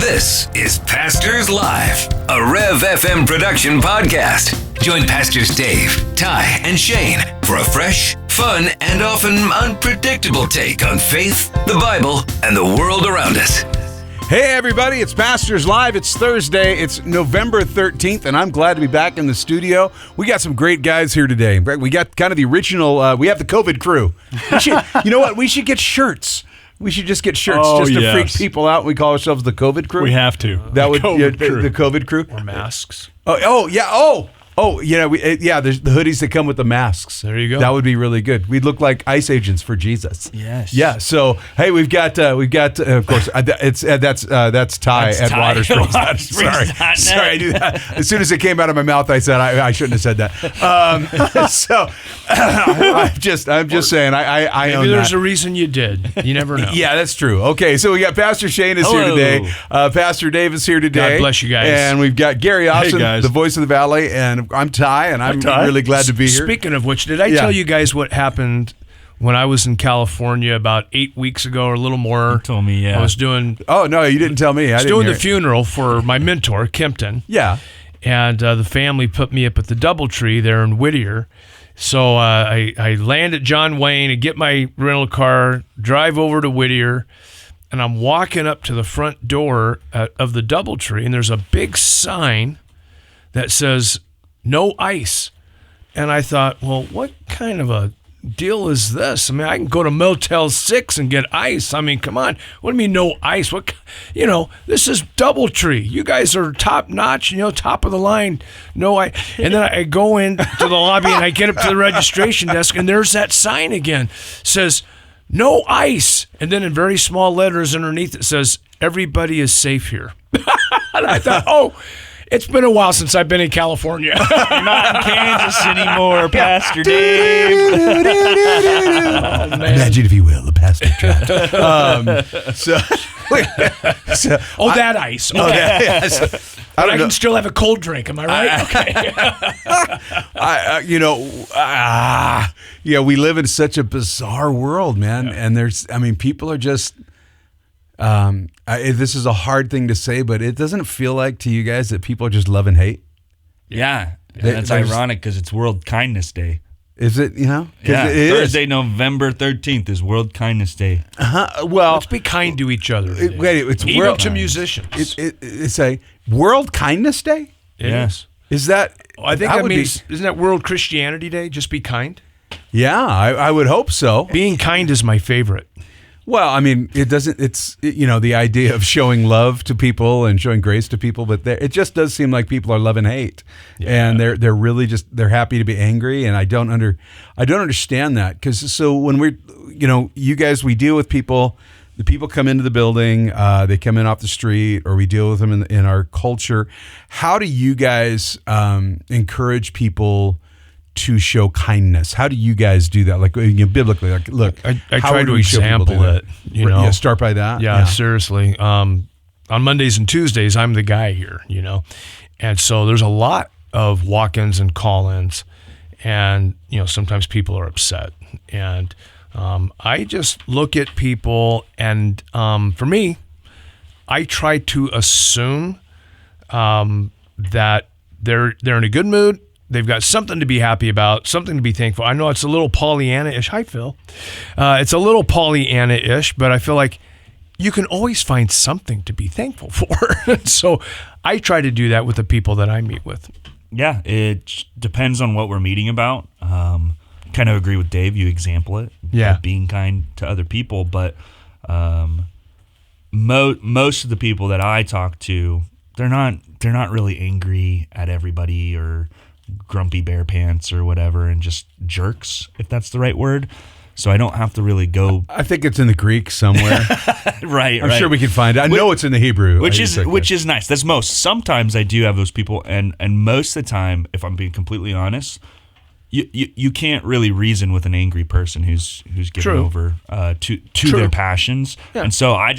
This is Pastors Live, a Rev FM production podcast. Join Pastors Dave, Ty, and Shane for a fresh, fun, and often unpredictable take on faith, the Bible, and the world around us. Hey everybody, it's Pastors Live. It's Thursday. It's November 13th, and I'm glad to be back in the studio. We got some great guys here today. We got kind of the original, we have the COVID crew. You know what? We should get shirts. We should just get shirts to freak people out. We call ourselves the COVID crew. We have to. That would the COVID crew. Or masks. There's the hoodies that come with the masks. There you go. That would be really good. We'd look like ICE agents for Jesus. Yes. Yeah. So hey, we've got of course that's Ty at Water Springs. Sorry, I knew that. As soon as it came out of my mouth, I said I shouldn't have said that. I'm just saying I maybe own there's that. a reason you did. You never know. Yeah, that's true. Okay, so we got Pastor Shane is Hello. here today. Pastor Dave is here today. God bless you guys. And we've got Gary Austin, guys. the voice of the Valley, and I'm Ty, and I'm really glad to be here. Speaking of which, did I tell you guys what happened when I was in California about 8 weeks ago or a little more? You told me, yeah. I was doing... Oh, no, you didn't tell me. I was doing the funeral for my mentor, Kempton. Yeah. And the family put me up at the DoubleTree there in Whittier. So I land at John Wayne and get my rental car, drive over to Whittier, and I'm walking up to the front door of the DoubleTree, and there's a big sign that says, "No ice." And I thought, well, what kind of a deal is this? I mean, I can go to Motel 6 and get ice. I mean, come on. What do you mean no ice? This is DoubleTree. You guys are top notch, top of the line. No ice. And then I go into the lobby and I get up to the registration desk, and there's that sign again. It says, "No ice." And then in very small letters underneath it says, "Everybody is safe here." And I thought, it's been a while since I've been in California. You're not in Kansas anymore, Pastor Dave. Oh, man. Imagine, if you will, the pastor trapped. That ice. Okay. But I can still have a cold drink. Am I right? Okay. We live in such a bizarre world, man. Yeah. And people are just... this is a hard thing to say, but it doesn't feel like to you guys that people just love and hate. Yeah, that's ironic because it's World Kindness Day. Is it? Yeah, Thursday, November 13th is World Kindness Day. Well, let's be kind to each other. Even to musicians. It's a World Kindness Day. Yes. Is that? I think that means. Isn't that World Christianity Day? Just be kind. Yeah, I would hope so. Being kind is my favorite. Well, it doesn't, the idea of showing love to people and showing grace to people, but it just does seem like people are love and hate. Yeah. And they're really they're happy to be angry. And I don't understand that. So when you guys, we deal with people, the people come into the building, they come in off the street, or we deal with them in our culture. How do you guys encourage people to show kindness? How do you guys do that? Like biblically, look, I try to example it. Start by that. Yeah. Seriously. On Mondays and Tuesdays, I'm the guy here. And so there's a lot of walk-ins and call-ins, and sometimes people are upset, and I just look at people, and for me, I try to assume that they're in a good mood. They've got something to be happy about, something to be thankful. I know it's a little Pollyanna-ish. Hi, Phil. It's a little Pollyanna-ish, but I feel like you can always find something to be thankful for. So I try to do that with the people that I meet with. Yeah, it depends on what we're meeting about. Kind of agree with Dave. You example it. Yeah. Being kind to other people. But most of the people that I talk to, they're not really angry at everybody or grumpy bear pants or whatever, and just jerks, if that's the right word. So I don't have to really go. I think it's in the Greek somewhere. Right. I'm sure we can find it. I know it's in the Hebrew. Which is nice. That's most. Sometimes I do have those people, and most of the time, if I'm being completely honest, you can't really reason with an angry person who's given over to their passions. Yeah. And so I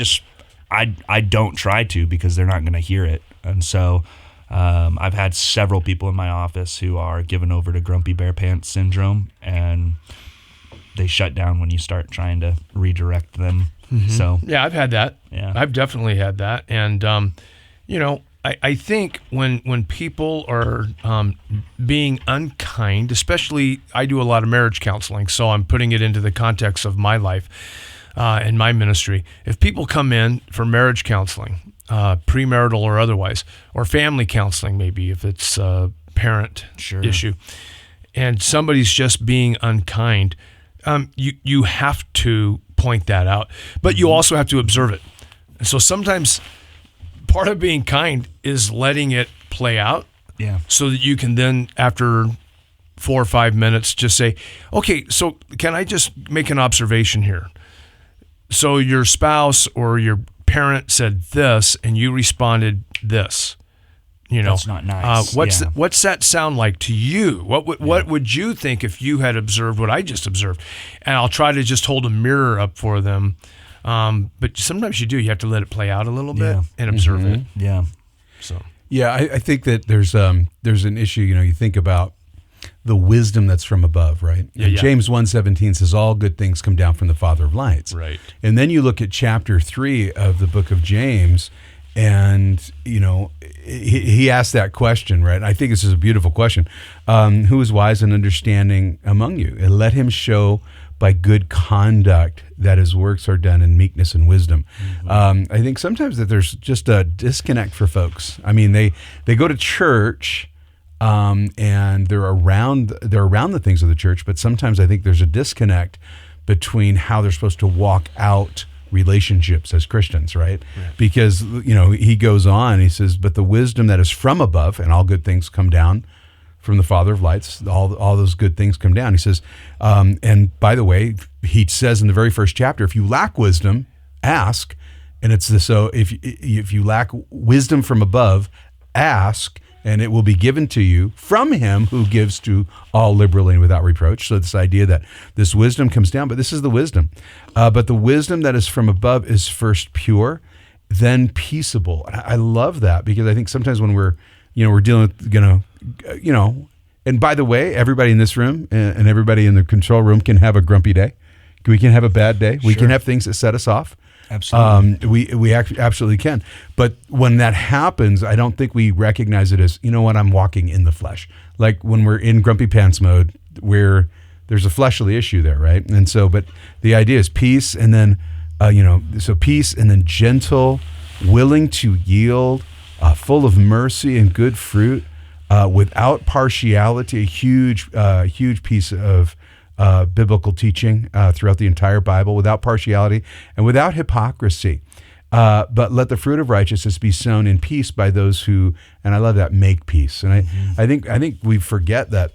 don't try to, because they're not going to hear it. And so I've had several people in my office who are given over to grumpy bear pants syndrome, and they shut down when you start trying to redirect them. So Yeah, I've had that. Yeah. I've definitely had that. And, I think when people are being unkind, especially I do a lot of marriage counseling, so I'm putting it into the context of my life and my ministry. If people come in for marriage counseling, premarital or otherwise, or family counseling maybe if it's a parent issue, and somebody's just being unkind, you have to point that out, but you also have to observe it. And so sometimes part of being kind is letting it play out, so that you can then, after 4 or 5 minutes, just say, okay, so can I just make an observation here? So your spouse or your parent said this, and you responded this. That's not nice. What's that sound like to you? What would you think if you had observed what I just observed? And I'll try to just hold a mirror up for them. But sometimes you have to let it play out a little bit and observe it. Yeah. So I think that there's an issue. You think about the wisdom that's from above, right? Yeah, and James 1:17 says, all good things come down from the Father of lights. Right. And then you look at chapter 3 of the book of James, and, he asked that question, right? I think this is a beautiful question. Who is wise and understanding among you? And let him show by good conduct that his works are done in meekness and wisdom. I think sometimes that there's just a disconnect for folks. I mean, they go to church, and they're around the things of the church, but sometimes I think there's a disconnect between how they're supposed to walk out relationships as Christians, right? Because, he goes on, he says, but the wisdom that is from above, and all good things come down from the Father of lights, all those good things come down. He says, and by the way, he says in the very first chapter, if you lack wisdom, ask. And it's this, so if you lack wisdom from above, ask, and it will be given to you from him who gives to all liberally and without reproach. So this idea that this wisdom comes down, but this is the wisdom. But the wisdom that is from above is first pure, then peaceable. I love that, because I think sometimes when we're dealing with, and by the way, everybody in this room and everybody in the control room can have a grumpy day. We can have a bad day. We can have things that set us off. Absolutely. We absolutely can. But when that happens, I don't think we recognize it as, I'm walking in the flesh. Like when we're in grumpy pants mode, where there's a fleshly issue there, right? And so, but the idea is peace, and then, so peace, and then gentle, willing to yield, full of mercy and good fruit, without partiality, a huge piece of biblical teaching throughout the entire Bible, without partiality and without hypocrisy. But let the fruit of righteousness be sown in peace by those who, and I love that, make peace. And I think we forget that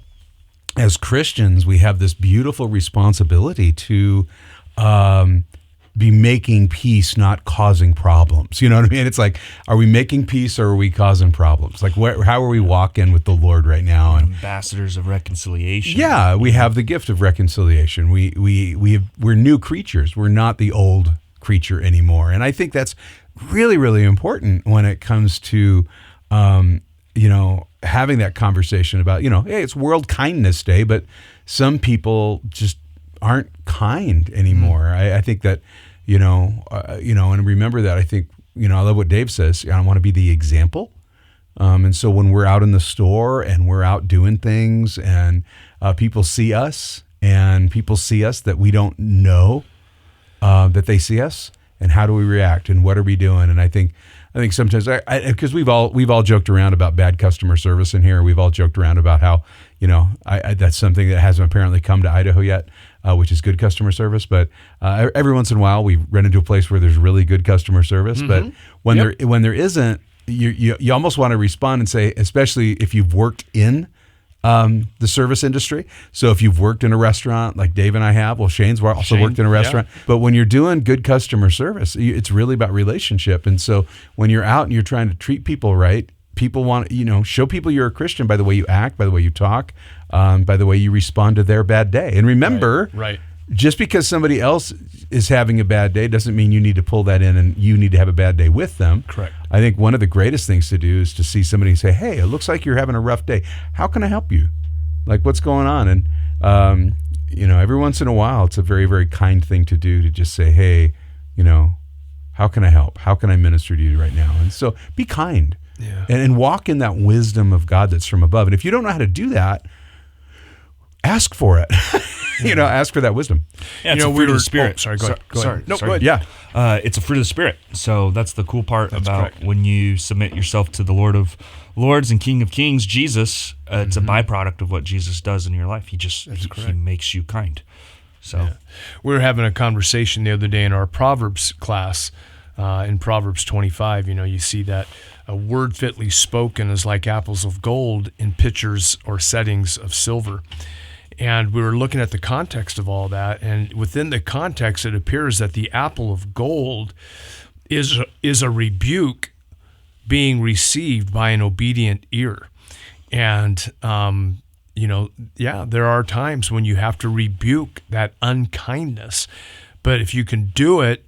as Christians, we have this beautiful responsibility to be making peace, not causing problems. You know what I mean? It's like, are we making peace or are we causing problems? Like, how are we walking with the Lord right now? And ambassadors of reconciliation. Yeah, we have the gift of reconciliation. We're new creatures. We're not the old creature anymore. And I think that's really, really important when it comes to, having that conversation about, hey, it's World Kindness Day, but some people just aren't kind anymore. I think that, and remember that. I think, I love what Dave says. I want to be the example. And so when we're out in the store and we're out doing things and people see us that we don't know that they see us, and how do we react and what are we doing? And I think sometimes because we've all joked around about bad customer service in here. We've all joked around about how, that's something that hasn't apparently come to Idaho yet, which is good customer service. But every once in a while we run into a place where there's really good customer service. But when there isn't, you almost want to respond and say, especially if you've worked in the service industry. So if you've worked in a restaurant like Dave and I have, Shane's also worked in a restaurant. Yeah. But when you're doing good customer service, it's really about relationship. And so when you're out and you're trying to treat people right, people want, show people you're a Christian by the way you act, by the way you talk, by the way you respond to their bad day. And remember, right. Just because somebody else is having a bad day doesn't mean you need to pull that in and you need to have a bad day with them. Correct. I think one of the greatest things to do is to see somebody and say, hey, it looks like you're having a rough day. How can I help you? Like, what's going on? And every once in a while, it's a very, very kind thing to do, to just say, hey, how can I help? How can I minister to you right now? And so be kind and walk in that wisdom of God that's from above. And if you don't know how to do that, ask for it. Ask for that wisdom. Yeah, it's a fruit of the Spirit. Sorry, go ahead. Sorry. Go ahead. Yeah. It's a fruit of the Spirit. So that's the cool part about when you submit yourself to the Lord of Lords and King of Kings, Jesus. It's a byproduct of what Jesus does in your life. He makes you kind. So we were having a conversation the other day in our Proverbs class. In Proverbs 25, you see that a word fitly spoken is like apples of gold in pitchers or settings of silver. And we were looking at the context of all that, and within the context, it appears that the apple of gold is a rebuke being received by an obedient ear. And, there are times when you have to rebuke that unkindness. But if you can do it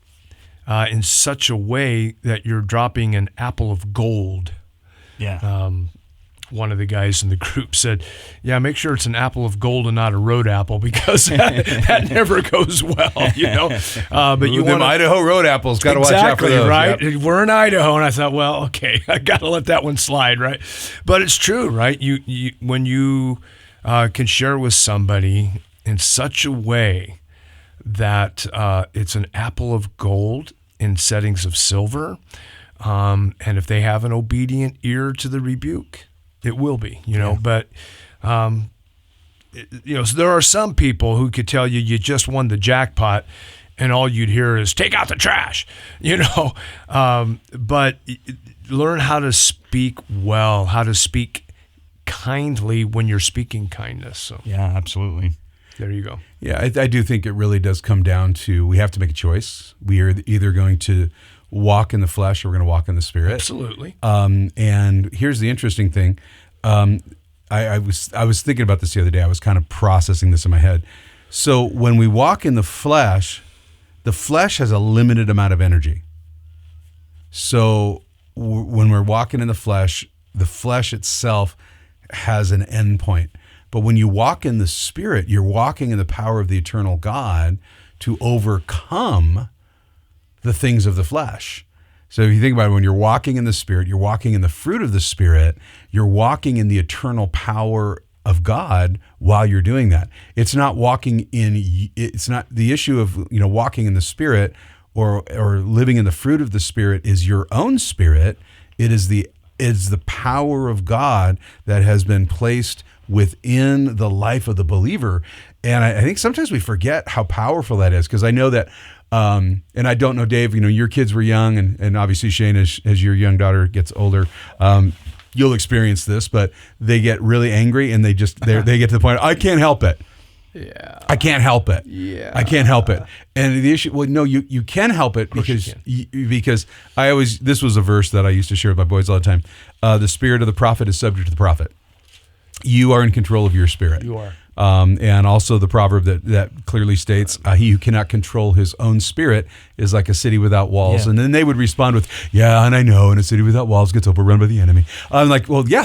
in such a way that you're dropping an apple of gold. Yeah. One of the guys in the group said, make sure it's an apple of gold and not a road apple, because that never goes well, But you want Idaho road apples, got to watch out for those. Right? Yep. We're in Idaho, and I thought, well, okay, I got to let that one slide, right? But it's true, right? You when you can share with somebody in such a way that it's an apple of gold in settings of silver, and if they have an obedient ear to the rebuke, it will be, But, so there are some people who could tell you just won the jackpot, and all you'd hear is take out the trash, But learn how to speak well, how to speak kindly when you're speaking kindness. So yeah, absolutely. There you go. Yeah, I do think it really does come down to, we have to make a choice. We are either going to walk in the flesh or we're going to walk in the Spirit. Absolutely. And here's the interesting thing. I was thinking about this the other day. I was kind of processing this in my head. So when we walk in the flesh has a limited amount of energy. So when we're walking in the flesh itself has an end point. But when you walk in the Spirit, you're walking in the power of the eternal God to overcome the things of the flesh. So if you think about it, when you're walking in the Spirit, you're walking in the fruit of the Spirit, you're walking in the eternal power of God while you're doing that. It's not the issue of, walking in the Spirit or living in the fruit of the Spirit is your own spirit. It is the power of God that has been placed within the life of the believer. And I think sometimes we forget how powerful that is, because I know that, and I don't know, Dave, your kids were young, and obviously Shane, as your young daughter gets older, you'll experience this, but they get really angry and they get to the point, I can't help it. Yeah. I can't help it. Yeah. I can't help it. And the issue, well, no, you can help it, because this was a verse that I used to share with my boys all the time. The spirit of the prophet is subject to the prophet. You are in control of your spirit. You are. And also the proverb that clearly states, he who cannot control his own spirit is like a city without walls. Yeah. And then they would respond with, yeah, and I know, and a city without walls gets overrun by the enemy. I'm like, well, yeah,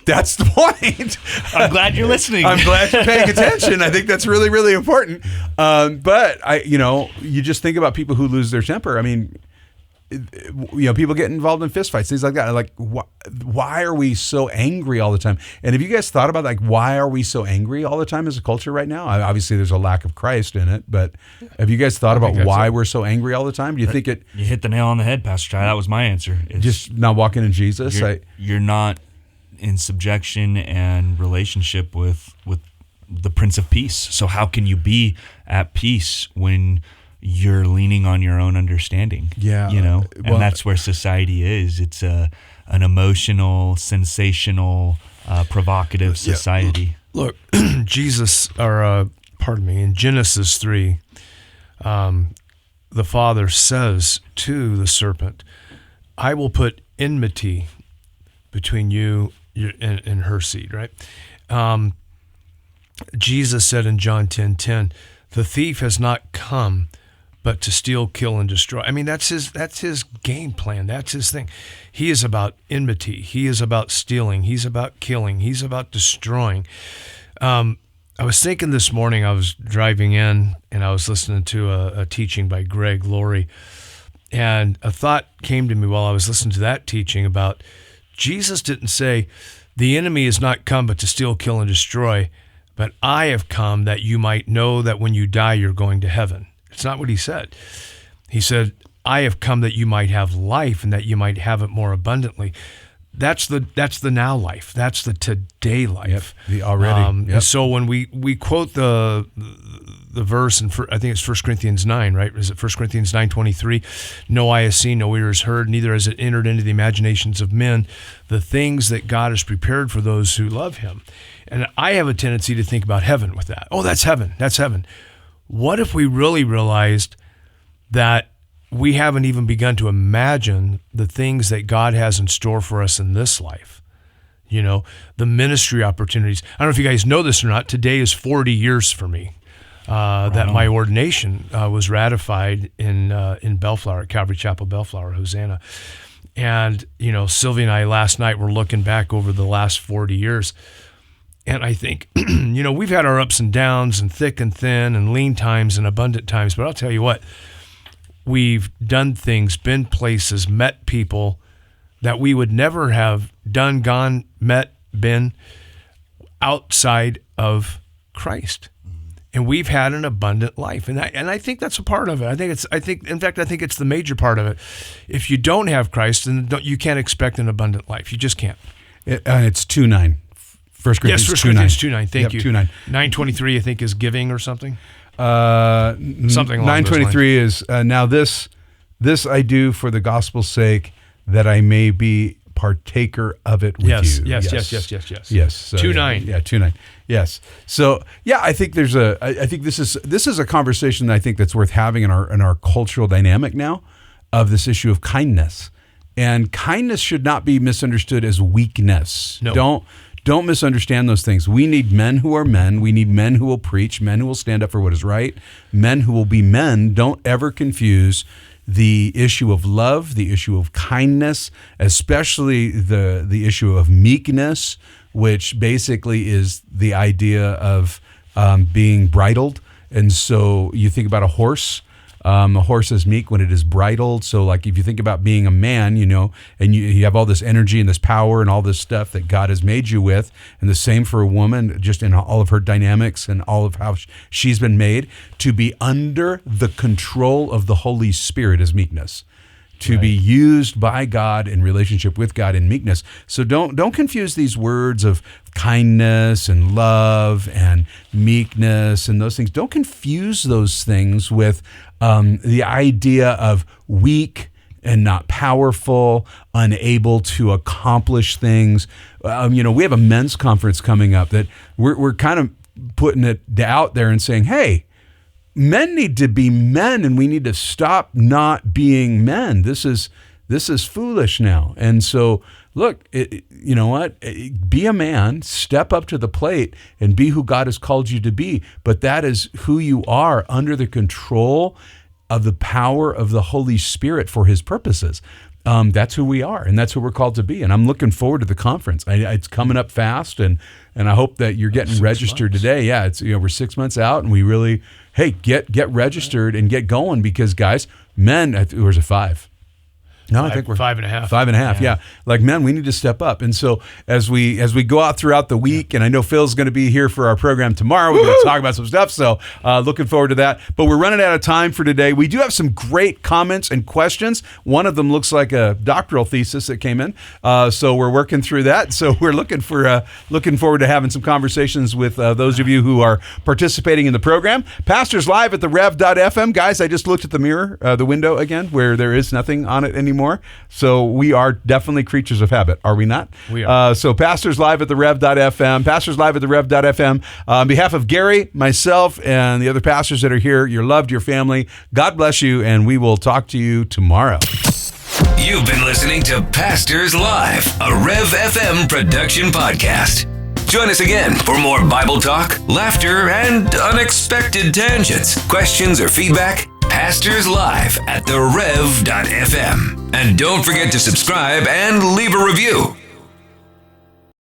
that's the point. I'm glad you're listening. I'm glad you're paying attention. I think that's really, really important. But you just think about people who lose their temper. I mean, people get involved in fistfights, things like that. Like, why are we so angry all the time? And have you guys thought about, why are we so angry all the time as a culture right now? Obviously, there's a lack of Christ in it, but have you guys thought about why we're so angry all the time? Do you think it? You hit the nail on the head, Pastor Ty. That was my answer. It's just not walking in Jesus. You're not in subjection and relationship with the Prince of Peace. So how can you be at peace when you're leaning on your own understanding? Yeah. And that's where society is. It's an emotional, sensational, provocative society. Look, in Genesis 3, the Father says to the serpent, I will put enmity between you and her seed, right? Jesus said in John 10:10, the thief has not come but to steal, kill, and destroy. I mean, that's his game plan. That's his thing. He is about enmity. He is about stealing. He's about killing. He's about destroying. I was thinking this morning, I was driving in and I was listening to a teaching by Greg Laurie, and a thought came to me while I was listening to that teaching about Jesus didn't say, the enemy is not come but to steal, kill, and destroy, but I have come that you might know that when you die, you're going to heaven. It's not what he said. He said, I have come that you might have life and that you might have it more abundantly. That's the now life. That's the today life. Yep, the already. And so when we quote the verse, and I think it's 1 Corinthians 9, right? Is it 1 Corinthians 9:23? No eye has seen, no ear has heard, neither has it entered into the imaginations of men, the things that God has prepared for those who love him. And I have a tendency to think about heaven with that. Oh, that's heaven. That's heaven. What if we really realized that we haven't even begun to imagine the things that God has in store for us in this life? You know, the ministry opportunities. I don't know if you guys know this or not. Today is 40 years for me that my ordination was ratified in Bellflower, at Calvary Chapel, Bellflower, Hosanna. And, you know, Sylvia and I last night were looking back over the last 40 years. And I think, you know, we've had our ups and downs and thick and thin and lean times and abundant times. But I'll tell you what, we've done things, been places, met people that we would never have done, gone, met, been outside of Christ. And we've had an abundant life. And I think that's a part of it. I think it's the major part of it. If you don't have Christ, then you can't expect an abundant life. You just can't. And it's 2:9. 1 Corinthians 2:9. 1 Corinthians 2:9. Thank you. 2:9. 9:23, I think, is giving or something. Something along 9:23 is now this I do for the gospel's sake, that I may be partaker of it with you. Yes. So, 2:9. Yeah, 2:9. Yes. So yeah, I think I think this is a conversation that I think that's worth having in our cultural dynamic now, of this issue of kindness. And kindness should not be misunderstood as weakness. No. Don't misunderstand those things. We need men who are men. We need men who will preach, men who will stand up for what is right, men who will be men. Don't ever confuse the issue of love, the issue of kindness, especially the issue of meekness, which basically is the idea of being bridled. And so you think about a horse. A horse is meek when it is bridled. So like if you think about being a man, you know, and you have all this energy and this power and all this stuff that God has made you with, and the same for a woman, just in all of her dynamics and all of how she's been made, to be under the control of the Holy Spirit is meekness. To be used by God in relationship with God in meekness. So don't confuse these words of kindness and love and meekness and those things. Don't confuse those things with the idea of weak and not powerful, unable to accomplish things. You know, we have a men's conference coming up that we're kind of putting it out there and saying, hey, men need to be men, and we need to stop not being men. This is foolish now. And so, look, you know what? Be a man, step up to the plate, and be who God has called you to be. But that is who you are under the control of the power of the Holy Spirit for His purposes. That's who we are, and that's who we're called to be. And I'm looking forward to the conference. It's coming up fast, and I hope that you're getting registered today. Yeah, it's we're 6 months out, and we really get registered and get going, because guys, men, or is it 5? No, I think we're 5.5. 5.5, yeah. Like, men, we need to step up. And so as we go out throughout the week, and I know Phil's going to be here for our program tomorrow, we're going to talk about some stuff. So looking forward to that. But we're running out of time for today. We do have some great comments and questions. One of them looks like a doctoral thesis that came in. So we're working through that. So we're looking forward to having some conversations with those of you who are participating in the program. Pastors Live at the Rev.fm. Guys, I just looked at the mirror, the window again, where there is nothing on it anymore. So we are definitely creatures of habit, are we not? We are. So Pastors Live at the Rev.fm, Pastors Live at the Rev.fm. On behalf of Gary, myself, and the other pastors that are here, you're loved, your family. God bless you, and we will talk to you tomorrow. You've been listening to Pastors Live, a Rev FM production podcast. Join us again for more Bible talk, laughter, and unexpected tangents. Questions or feedback? Pastors Live at the Rev.fm. And don't forget to subscribe and leave a review.